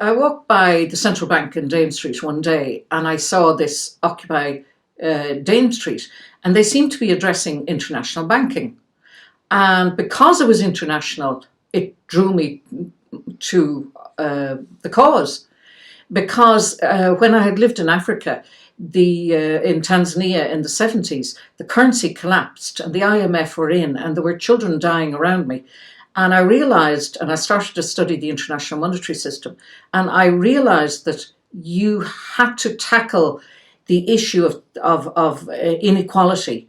I walked by the central bank in Dame Street one day and I saw this Occupy Dame Street, and they seemed to be addressing international banking. And because it was international, it drew me to the cause. Because when I had lived in Africa, in Tanzania in the 70s, the currency collapsed and the IMF were in, and there were children dying around me. And I realised, and I started to study the international monetary system, and I realised that you had to tackle the issue of inequality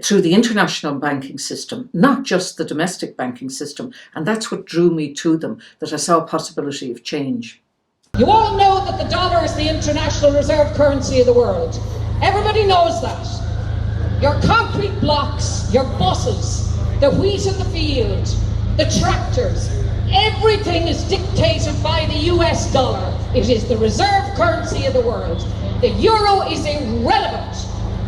through the international banking system, not just the domestic banking system. And that's what drew me to them, that I saw a possibility of change. You all know that the dollar is the international reserve currency of the world. Everybody knows that. Your concrete blocks, your buses, the wheat in the field, the tractors, everything is dictated by the US dollar. It is the reserve currency of the world. The euro is irrelevant.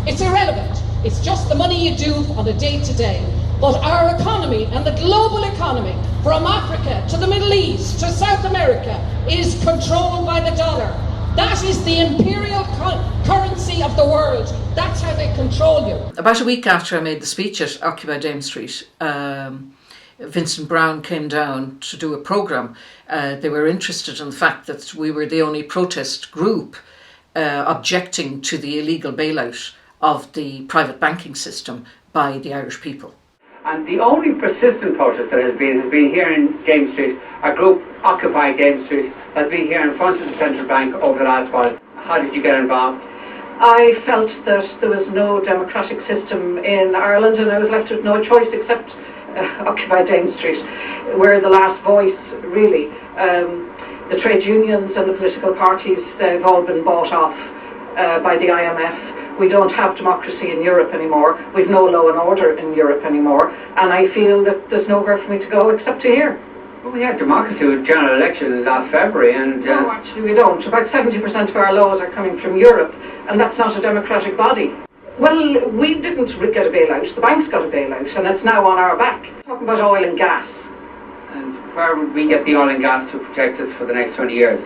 It's irrelevant. It's just the money you do on a day-to-day. But our economy and the global economy, from Africa to the Middle East to South America, is controlled by the dollar. That is the imperial currency of the world. That's how they control you. About a week after I made the speech at Occupy Dame Street, Vincent Browne came down to do a programme. They were interested in the fact that we were the only protest group objecting to the illegal bailout of the private banking system by the Irish people. And the only persistent protest that has been here in Dame Street, a group Occupy Dame Street, has been here in front of the central bank over the last while. How did you get involved? I felt that there was no democratic system in Ireland, and I was left with no choice except Occupy Dame Street. We're the last voice, really. The trade unions and the political parties, they've all been bought off by the IMF. We don't have democracy in Europe anymore. We've no law and order in Europe anymore. And I feel that there's nowhere for me to go except to here. Well, we had democracy with general elections last February, and no, actually we don't. About 70% of our laws are coming from Europe, and that's not a democratic body. Well, we didn't get a bailout. The banks got a bailout, and it's now on our back. Talking about oil and gas. And where would we get the oil and gas to protect us for the next 20 years?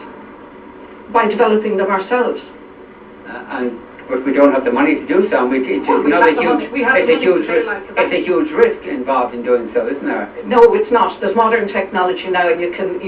By developing them ourselves. But we don't have the money to do so. It's a huge risk involved in doing so, isn't there? No, it's not. There's modern technology now, and you can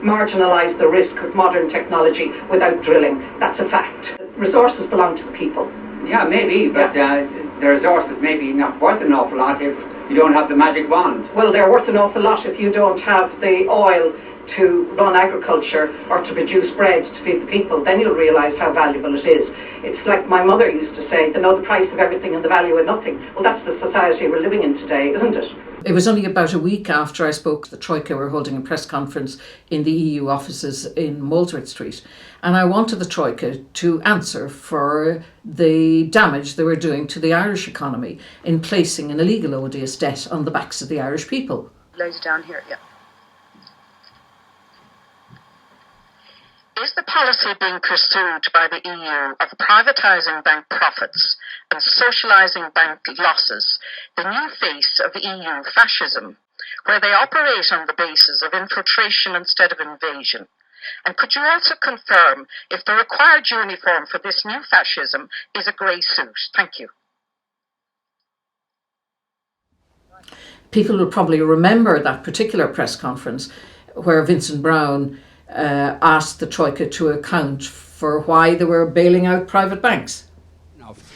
marginalise the risk of modern technology without drilling. That's a fact. Resources belong to the people. Yeah, maybe, but the resources may be not worth an awful lot if you don't have the magic wand. Well, they're worth an awful lot if you don't have the oil to run agriculture or to produce bread to feed the people. Then you'll realise how valuable it is. It's like my mother used to say, to know the price of everything and the value of nothing. Well, that's the society we're living in today, isn't it? It was only about a week after I spoke, the Troika were holding a press conference in the EU offices in Molesworth Street, and I wanted the Troika to answer for the damage they were doing to the Irish economy in placing an illegal odious debt on the backs of the Irish people. Lays down here, yeah. Is the policy being pursued by the EU of privatising bank profits and socialising bank losses the new face of EU fascism, where they operate on the basis of infiltration instead of invasion? And could you also confirm if the required uniform for this new fascism is a grey suit? Thank you. People will probably remember that particular press conference where Vincent Browne asked the Troika to account for why they were bailing out private banks.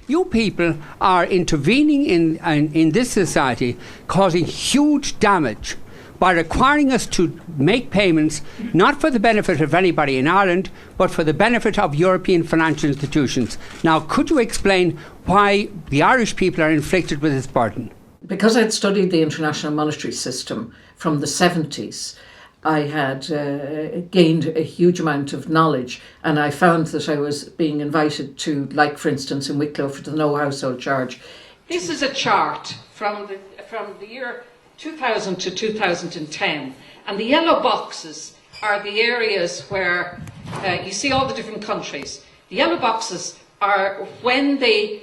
You people are intervening in this society, causing huge damage by requiring us to make payments not for the benefit of anybody in Ireland, but for the benefit of European financial institutions. Now, could you explain why the Irish people are inflicted with this burden? Because I'd studied the international monetary system from the 70s, I had gained a huge amount of knowledge, and I found that I was being invited to, like for instance in Wicklow, for the no household charge. This is a chart from the year 2000 to 2010, and the yellow boxes are the areas where you see all the different countries. The yellow boxes are when they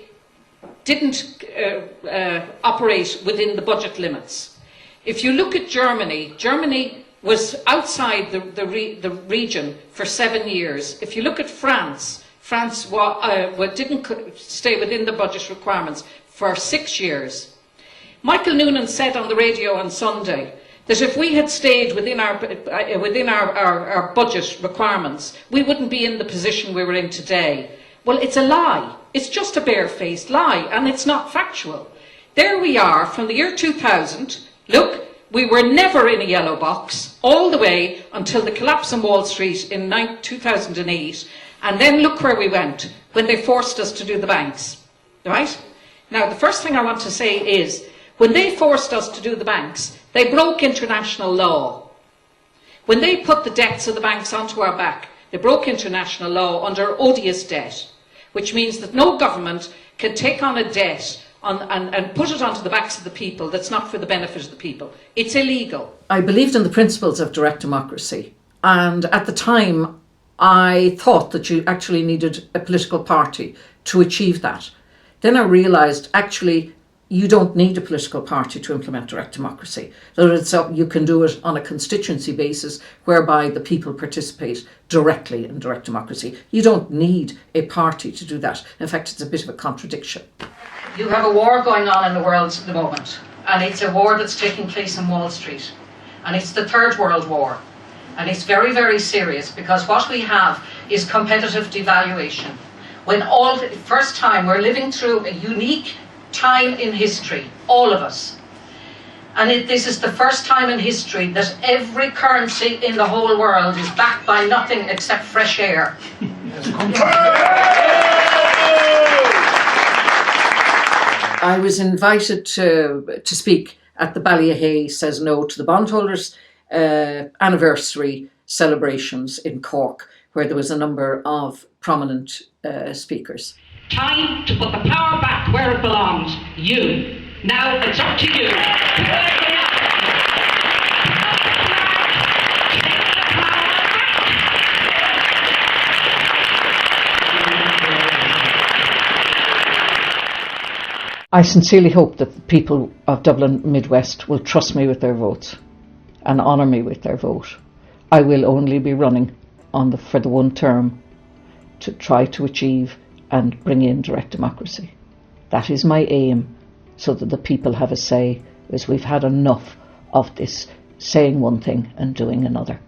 didn't operate within the budget limits. If you look at Germany was outside the region for 7 years. If you look at France, France didn't stay within the budget requirements for 6 years. Michael Noonan said on the radio on Sunday that if we had stayed within our budget requirements, we wouldn't be in the position we were in today. Well, it's a lie. It's just a barefaced lie, and it's not factual. There we are from the year 2000. Look, we were never in a yellow box all the way until the collapse on Wall Street in 2008. And then look where we went when they forced us to do the banks. Right? Now, the first thing I want to say is, when they forced us to do the banks, they broke international law. When they put the debts of the banks onto our back, they broke international law under odious debt, which means that no government can take on a debt and put it onto the backs of the people that's not for the benefit of the people. It's illegal. I believed in the principles of direct democracy, and at the time I thought that you actually needed a political party to achieve that. Then I realised actually you don't need a political party to implement direct democracy. So you can do it on a constituency basis whereby the people participate directly in direct democracy. You don't need a party to do that. In fact, it's a bit of a contradiction. You have a war going on in the world at the moment, and it's a war that's taking place on Wall Street. And it's the Third World War. And it's very, very serious, because what we have is competitive devaluation. When first time we're living through a unique time in history, all of us. And this is the first time in history that every currency in the whole world is backed by nothing except fresh air. I was invited to speak at the Ballyahey Says No to the Bondholders anniversary celebrations in Cork, where there was a number of prominent speakers. Time to put the power back where it belongs. You. Now it's up to you. I sincerely hope that the people of Dublin Midwest will trust me with their votes and honour me with their vote. I will only be running for the one term to try to achieve and bring in direct democracy. That is my aim, so that the people have a say, as we've had enough of this saying one thing and doing another.